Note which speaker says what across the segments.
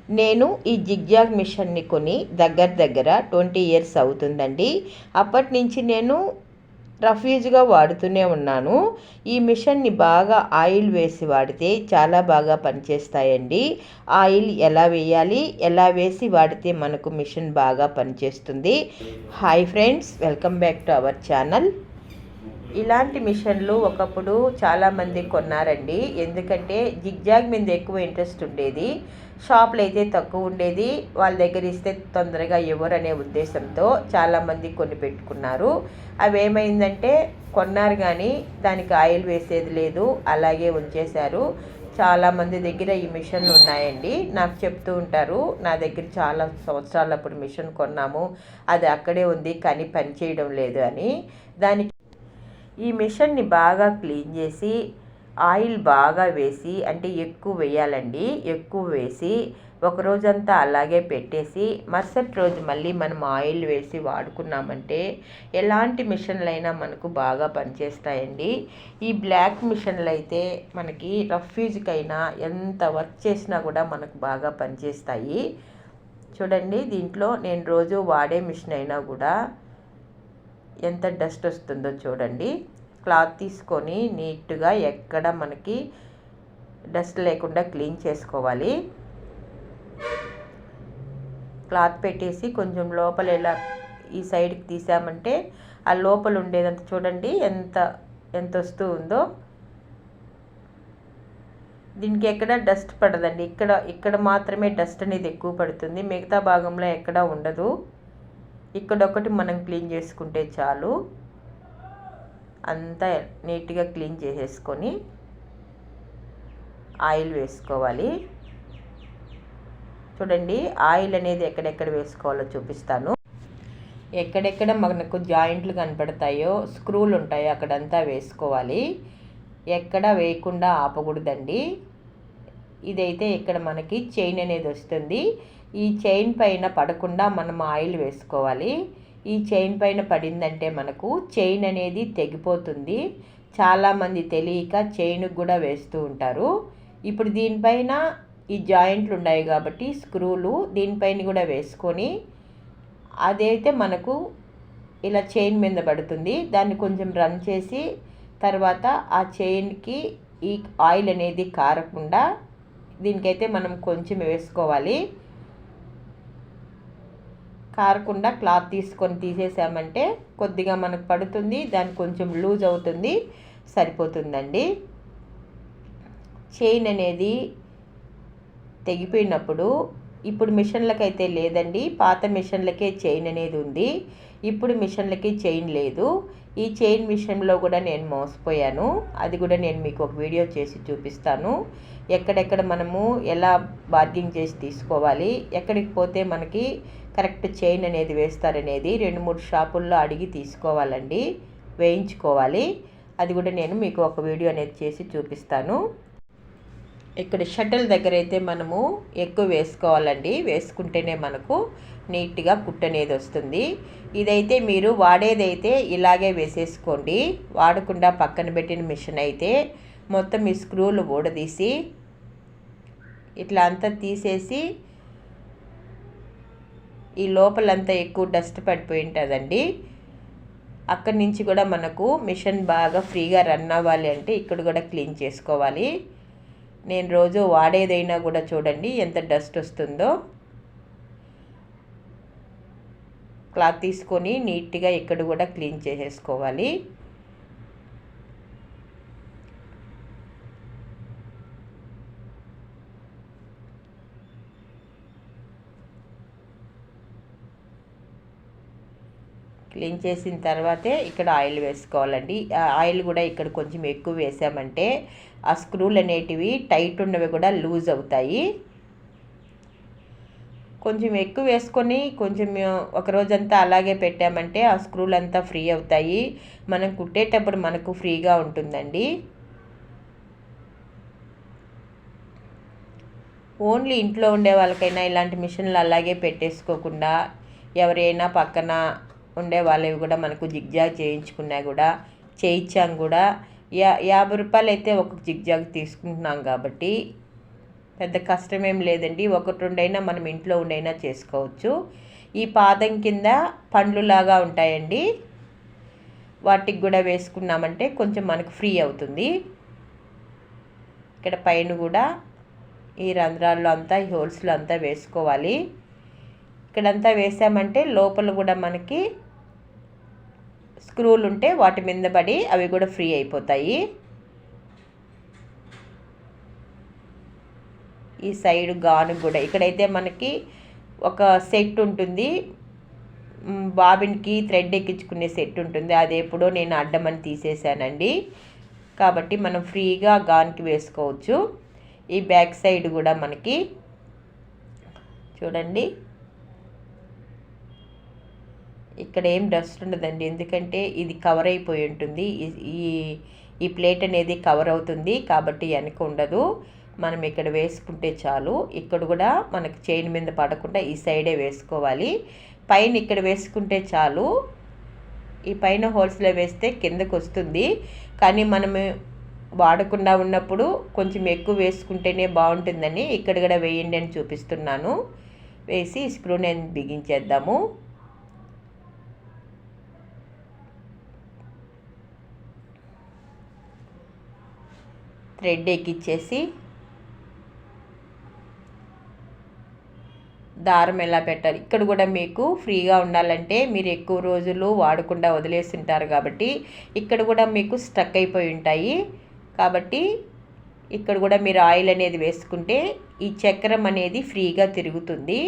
Speaker 1: నేను ఈ జిగ్జాగ్ మిషన్ని కొని దగ్గర 20 ఇయర్స్ అవుతుందండి. అప్పటి నుంచి నేను రఫ్యూజ్గా వాడుతూనే ఉన్నాను. ఈ మిషన్ని బాగా ఆయిల్ వేసి వాడితే చాలా బాగా పనిచేస్తాయండి. ఆయిల్ ఎలా వేయాలి, ఎలా వేసి వాడితే మనకు మిషన్ బాగా పనిచేస్తుంది. Hi friends, welcome back to our channel. ఇలాంటి మిషన్లు ఒకప్పుడు చాలామంది కొన్నారండి. ఎందుకంటే జిగ్జాగ్ మీద ఎక్కువ ఇంట్రెస్ట్ ఉండేది, షాప్లో అయితే తక్కువ ఉండేది. వాళ్ళ దగ్గర ఇస్తే తొందరగా ఎవరనే ఉద్దేశంతో చాలామంది కొని పెట్టుకున్నారు. అవి ఏమైందంటే కొన్నారు కానీ దానికి ఆయిల్ వేసేది లేదు, అలాగే ఉంచేశారు. చాలామంది దగ్గర ఈ మిషన్లు ఉన్నాయండి. నాకు చెప్తూ ఉంటారు, నా దగ్గర చాలా సంవత్సరాలప్పుడు మిషన్ కొన్నాము, అది అక్కడే ఉంది కానీ పని చేయడం లేదు అని. దానికి ఈ మిషన్ని బాగా క్లీన్ చేసి ఆయిల్ బాగా వేసి, అంటే ఎక్కువ వేయాలండి, ఎక్కువ వేసి ఒక రోజంతా అలాగే పెట్టేసి మరుసటి రోజు మళ్ళీ మనం ఆయిల్ వేసి వాడుకున్నామంటే ఎలాంటి మిషన్లైనా మనకు బాగా పనిచేస్తాయండి. ఈ బ్లాక్ మిషన్లు అయితే మనకి రఫ్యూజ్కైనా ఎంత వర్క్ చేసినా కూడా మనకు బాగా పనిచేస్తాయి. చూడండి, దీంట్లో నేను రోజు వాడే మిషన్ అయినా కూడా ఎంత డస్ట్ వస్తుందో చూడండి. క్లాత్ తీసుకొని నీట్గా ఎక్కడ మనకి డస్ట్ లేకుండా క్లీన్ చేసుకోవాలి. క్లాత్ పెట్టేసి కొంచెం లోపల ఇలా ఈ సైడ్కి తీసామంటే ఆ లోపల ఉండేదంతా చూడండి ఎంత ఎంత వస్తూ ఉందో. దీనికి ఎక్కడ డస్ట్ పడదండి, ఇక్కడ మాత్రమే డస్ట్ అనేది ఎక్కువ పడుతుంది, మిగతా భాగంలో ఎక్కడా ఉండదు. ఇక్కడొకటి మనం క్లీన్ చేసుకుంటే చాలు. అంతా నీట్గా క్లీన్ చేసేసుకొని ఆయిల్ వేసుకోవాలి. చూడండి, ఆయిల్ అనేది ఎక్కడెక్కడ వేసుకోవాలో చూపిస్తాను. ఎక్కడెక్కడ మనకు జాయింట్లు కనపడతాయో, స్క్రూలు ఉంటాయో అక్కడంతా వేసుకోవాలి. ఎక్కడ వేయకుండా ఆపకూడదండి. ఇదైతే ఇక్కడ మనకి చైన్ అనేది వస్తుంది. ఈ చైన్ పైన పడకుండా మనం ఆయిల్ వేసుకోవాలి. ఈ చైన్ పైన పడిందంటే మనకు చైన్ అనేది తెగిపోతుంది. చాలామంది తెలియక చైన్కి కూడా వేస్తూ ఉంటారు. ఇప్పుడు దీనిపైన ఈ జాయింట్లు ఉన్నాయి కాబట్టి స్క్రూలు దీనిపైన కూడా వేసుకొని, అదైతే మనకు ఇలా చైన్ మీద పడుతుంది. దాన్ని కొంచెం రన్ చేసి తర్వాత ఆ చైన్కి ఈ ఆయిల్ అనేది కారకుండా దీనికైతే మనం కొంచెం వేసుకోవాలి. కారకుండా క్లాత్ తీసుకొని తీసేసామంటే కొద్దిగా మనకు పడుతుంది, దాన్ని కొంచెం లూజ్ అవుతుంది, సరిపోతుందండి. చైన్ అనేది తెగిపోయినప్పుడు ఇప్పుడు మిషన్లకైతే లేదండి, పాత మిషన్లకే చైన్ అనేది ఉంది. ఇప్పుడు మిషన్లకి చైన్ లేదు. ఈ చైన్ విషయంలో కూడా నేను మోసపోయాను. అది కూడా నేను మీకు ఒక వీడియో చేసి చూపిస్తాను. ఎక్కడెక్కడ మనము ఎలా బార్గింగ్ చేసి తీసుకోవాలి, ఎక్కడికి పోతే మనకి కరెక్ట్ చైన్ అనేది వేస్తారనేది 2-3 షాపుల్లో అడిగి తీసుకోవాలండి, వేయించుకోవాలి. అది కూడా నేను మీకు ఒక వీడియో అనేది చేసి చూపిస్తాను. ఇక్కడ షటిల్ దగ్గర అయితే మనము ఎక్కువ వేసుకోవాలండి, వేసుకుంటేనే మనకు నీట్గా కుట్టు అనేది వస్తుంది. ఇదైతే మీరు వాడేదైతే ఇలాగే వేసేసుకోండి. వాడకుండా పక్కన పెట్టిన మిషన్ అయితే మొత్తం ఈ స్క్రూలు ఊడదీసి ఇట్లా అంతా తీసేసి, ఈ లోపలంతా ఎక్కువ డస్ట్ పడిపోయి ఉంటుందండి. అక్కడి నుంచి కూడా మనకు మిషన్ బాగా ఫ్రీగా రన్ అవ్వాలి అంటే ఇక్కడ కూడా క్లీన్ చేసుకోవాలి. నేను రోజు వాడేదైనా కూడా చూడండి ఎంత డస్ట్ వస్తుందో. క్లాత్ తీసుకొని నీట్గా ఇక్కడ కూడా క్లీన్ చేసేసుకోవాలి. క్లీన్ చేసిన తర్వాతే ఇక్కడ ఆయిల్ వేసుకోవాలండి. ఆయిల్ కూడా ఇక్కడ కొంచెం ఎక్కువ వేసామంటే ఆ స్క్రూలు అనేటివి టైట్ ఉన్నవి కూడా లూజ్ అవుతాయి. కొంచెం ఎక్కువ వేసుకొని కొంచెం ఒక రోజంతా అలాగే పెట్టామంటే ఆ స్క్రూలు అంతా ఫ్రీ అవుతాయి. మనం కుట్టేటప్పుడు మనకు ఫ్రీగా ఉంటుందండి. ఓన్లీ ఇంట్లో ఉండే వాళ్ళకైనా ఇలాంటి మిషన్లు అలాగే పెట్టేసుకోకుండా ఎవరైనా పక్కన ఉండే వాళ్ళవి కూడా మనకు జిగ్జాగ్ చేయించుకున్నా కూడా చేయించాం కూడా 50 రూపాయలు అయితే ఒక జిగ్జాగ్ తీసుకుంటున్నాం కాబట్టి పెద్ద కష్టమేం లేదండి. ఒకటి రెండైనా మనం ఇంట్లో ఉండైనా చేసుకోవచ్చు. ఈ పాదం కింద పండ్లులాగా ఉంటాయండి, వాటికి కూడా వేసుకున్నామంటే కొంచెం మనకు ఫ్రీ అవుతుంది. ఇక్కడ పైన కూడా ఈ రంధ్రాల్లో అంతా, ఈ హోల్స్లో అంతా వేసుకోవాలి. ఇక్కడంతా వేసామంటే లోపల కూడా మనకి స్క్రూలు ఉంటే వాటి మీద పడి అవి కూడా ఫ్రీ అయిపోతాయి. ఈ సైడ్ గాను కూడా ఇక్కడైతే మనకి ఒక సెట్ ఉంటుంది, బాబిన్కి థ్రెడ్ ఎక్కించుకునే సెట్ ఉంటుంది. అది ఎప్పుడో నేను అడ్డమని తీసేసానండి, కాబట్టి మనం ఫ్రీగా గాన్కి వేసుకోవచ్చు. ఈ బ్యాక్ సైడ్ కూడా మనకి చూడండి, ఇక్కడ ఏం డస్ట్ ఉండదండి, ఎందుకంటే ఇది కవర్ అయిపోయి ఉంటుంది. ఈ ప్లేట్ అనేది కవర్ అవుతుంది కాబట్టి వెనక ఉండదు. మనం ఇక్కడ వేసుకుంటే చాలు. ఇక్కడ కూడా మనకి చైన్ మీద పడకుండా ఈ సైడే వేసుకోవాలి. పైన ఇక్కడ వేసుకుంటే చాలు. ఈ పైన హోల్స్లో వేస్తే కిందకు వస్తుంది, కానీ మనము వాడకుండా ఉన్నప్పుడు కొంచెం ఎక్కువ వేసుకుంటేనే బాగుంటుందని ఇక్కడ కూడా వేయండి అని చూపిస్తున్నాను. వేసి స్క్రూ నేను బిగించేద్దాము. థ్రెడ్ ఎక్కిచ్చేసి దారం ఎలా పెట్టాలి, ఇక్కడ కూడా మీకు ఫ్రీగా ఉండాలంటే మీరు ఎక్కువ రోజులు వాడకుండా వదిలేసి ఉంటారు కాబట్టి ఇక్కడ కూడా మీకు స్టక్ అయిపోయి ఉంటాయి. కాబట్టి ఇక్కడ కూడా మీరు ఆయిల్ అనేది వేసుకుంటే ఈ చక్రం అనేది ఫ్రీగా తిరుగుతుంది.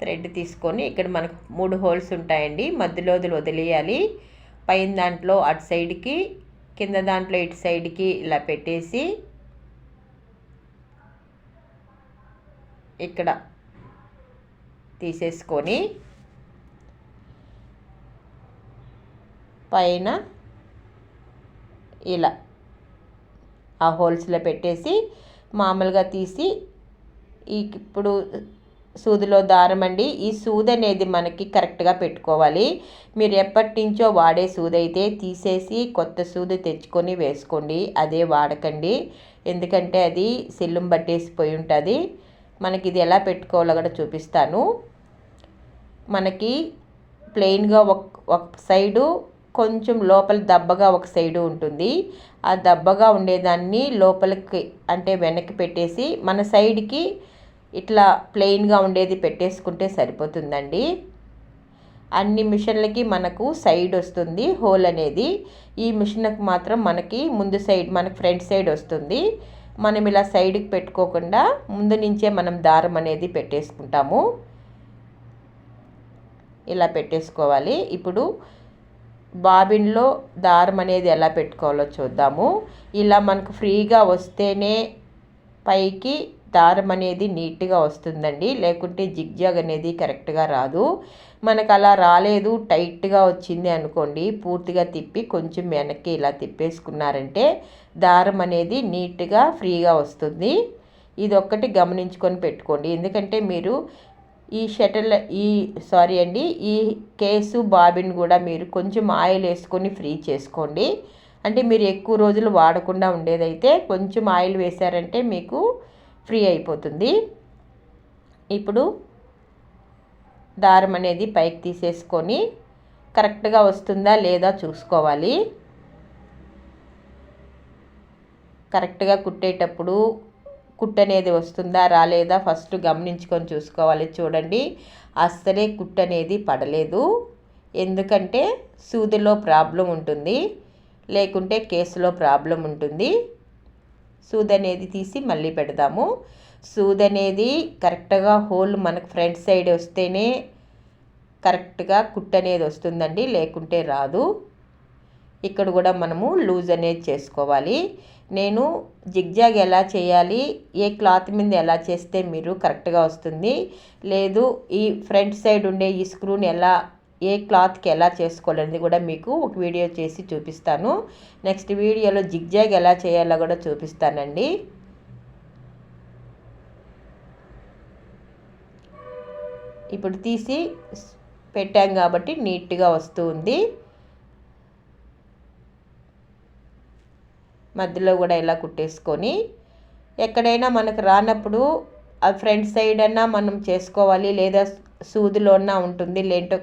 Speaker 1: థ్రెడ్ తీసుకొని ఇక్కడ మనకు 3 హోల్స్ ఉంటాయండి, మధ్యలో వదిలేయాలి. పైన దాంట్లో అటు సైడ్కి, కింద దాంట్లో ఇటు సైడ్కి ఇలా పెట్టేసి ఇక్కడ తీసేసుకొని పైన ఇలా ఆ హోల్స్లో పెట్టేసి మామూలుగా తీసి ఇప్పుడు సూదిలో దారం అండి. ఈ సూది అనేది మనకి కరెక్ట్గా పెట్టుకోవాలి. మీరు ఎప్పటి నుంచో వాడే సూది అయితే తీసేసి కొత్త సూది తెచ్చుకొని వేసుకోండి, అదే వాడకండి. ఎందుకంటే అది సిల్లుం పట్టేసిపోయి ఉంటుంది. మనకి ఇది ఎలా పెట్టుకోవాలో కూడా చూపిస్తాను. మనకి ప్లెయిన్గా ఒక సైడు కొంచెం లోపల దబ్బగా ఒక సైడు ఉంటుంది. ఆ దబ్బగా ఉండేదాన్ని లోపలికి అంటే వెనక్కి పెట్టేసి మన సైడ్కి ఇట్లా ప్లెయిన్గా ఉండేది పెట్టేసుకుంటే సరిపోతుందండి. అన్ని మిషన్లకి మనకు సైడ్ వస్తుంది హోల్ అనేది. ఈ మిషన్కి మాత్రం మనకి ముందు సైడ్, మనకు ఫ్రంట్ సైడ్ వస్తుంది. మనం ఇలా సైడ్కి పెట్టుకోకుండా ముందు నుంచే మనం దారం అనేది పెట్టేసుకుంటాము. ఇలా పెట్టేసుకోవాలి. ఇప్పుడు బాబిన్లో దారం అనేది ఎలా పెట్టుకోవాలో చూద్దాము. ఇలా మనకు ఫ్రీగా వస్తేనే పైకి దారం అనేది నీట్గా వస్తుందండి, లేకుంటే జిగ్జాగ్ అనేది కరెక్ట్గా రాదు. మనకు అలా రాలేదు, టైట్గా వచ్చింది అనుకోండి, పూర్తిగా తిప్పి కొంచెం వెనక్కి ఇలా తిప్పేసుకున్నారంటే దారం అనేది నీట్గా ఫ్రీగా వస్తుంది. ఇది ఒక్కటి గమనించుకొని పెట్టుకోండి. ఎందుకంటే మీరు ఈ ఈ కేసు బాబిన్ కూడా మీరు కొంచెం ఆయిల్ వేసుకొని ఫ్రీ చేసుకోండి. అంటే మీరు ఎక్కువ రోజులు వాడకుండా ఉండేదైతే కొంచెం ఆయిల్ వేసారంటే మీకు ఫ్రీ అయిపోతుంది. ఇప్పుడు దారం అనేది పైకి తీసేసుకొని కరెక్ట్గా వస్తుందా లేదా చూసుకోవాలి. కరెక్ట్గా కుట్టేటప్పుడు కుట్టు అనేది వస్తుందా రాలేదా ఫస్ట్ గమనించుకొని చూసుకోవాలి. చూడండి, అస్సలే కుట్టు అనేది పడలేదు. ఎందుకంటే సూదిలో ప్రాబ్లం ఉంటుంది, లేకుంటే కేసులో ప్రాబ్లం ఉంటుంది. సూది అనేది తీసి మళ్ళీ పెడదాము. సూది అనేది కరెక్ట్గా హోల్ మనకు ఫ్రంట్ సైడ్ వస్తేనే కరెక్ట్గా కుట్టు అనేది వస్తుందండి, లేకుంటే రాదు. ఇక్కడ కూడా మనము లూజ్ అనేది చేసుకోవాలి. నేను జిగ్జాగ్ ఎలా చేయాలి, ఏ క్లాత్ మీద ఎలా చేస్తే మీరు కరెక్ట్గా వస్తుంది, లేదు ఈ ఫ్రంట్ సైడ్ ఉండే ఈ స్క్రూని ఎలా ఏ క్లాత్కి ఎలా చేసుకోవాలనేది కూడా మీకు ఒక వీడియో చేసి చూపిస్తాను. నెక్స్ట్ వీడియోలో జిగ్జాగ్ ఎలా చేయాలో కూడా చూపిస్తానండి. ఇప్పుడు తీసి పెట్టాం కాబట్టి నీట్గా వస్తూ ఉంది. మధ్యలో కూడా ఇలా కుట్టేసుకొని ఎక్కడైనా మనకు రానప్పుడు ఆ ఫ్రంట్ సైడ్ అన్నా మనం చేసుకోవాలి, లేదా సూదిలో అన్నా ఉంటుంది, లేంటో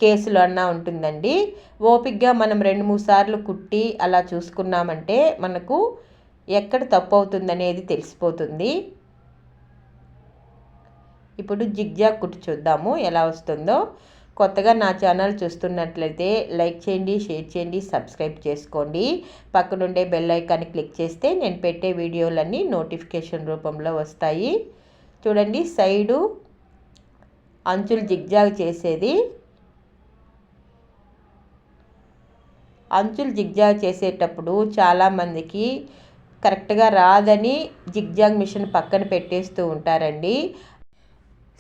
Speaker 1: కేసులో అన్నా ఉంటుందండి. ఓపిక్గా మనం 2-3 సార్లు కుట్టి అలా చూసుకున్నామంటే మనకు ఎక్కడ తప్పు అవుతుందనేది తెలిసిపోతుంది. ఇప్పుడు జిగ్జాగ్ కుట్టి చూద్దాము ఎలా వస్తుందో. కొత్తగా నా ఛానల్ చూస్తున్నట్లయితే లైక్ చేయండి, షేర్ చేయండి, సబ్స్క్రైబ్ చేసుకోండి. పక్కనుండే బెల్ ఐకాన్ని క్లిక్ చేస్తే నేను పెట్టే వీడియోలన్నీ నోటిఫికేషన్ రూపంలో వస్తాయి. చూడండి, సైడు అంచులు జిగ్జాగ్ చేసేది. అంచులు జిగ్జాగ్ చేసేటప్పుడు చాలామందికి కరెక్ట్గా రాదని జిగ్జాగ్ మిషన్ పక్కన పెట్టేస్తూ ఉంటారండి.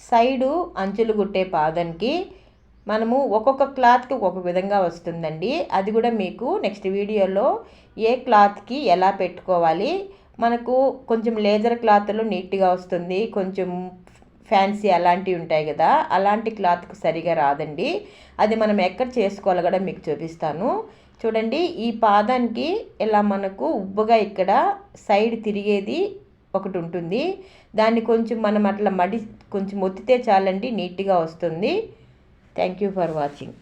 Speaker 1: సైడు అంచులు కుట్టే పాదానికి మనము ఒక్కొక్క క్లాత్కి ఒక్కొక్క విధంగా వస్తుందండి. అది కూడా మీకు నెక్స్ట్ వీడియోలో ఏ క్లాత్కి ఎలా పెట్టుకోవాలి, మనకు కొంచెం లేజర్ క్లాత్లో నీట్గా వస్తుంది, కొంచెం ఫ్యాన్సీ అలాంటివి ఉంటాయి కదా, అలాంటి క్లాత్కి సరిగా రాదండి. అది మనం ఎక్కడ చేసుకోవాలో కూడా మీకు చూపిస్తాను. చూడండి, ఈ పాదానికి ఇలా మనకు ఉబ్బుగా ఇక్కడ సైడ్ తిరిగేది ఒకటి ఉంటుంది. దాన్ని కొంచెం మనం అట్లా కొంచెం ఒత్తితే చాలండి, నీట్గా వస్తుంది. Thank you for watching.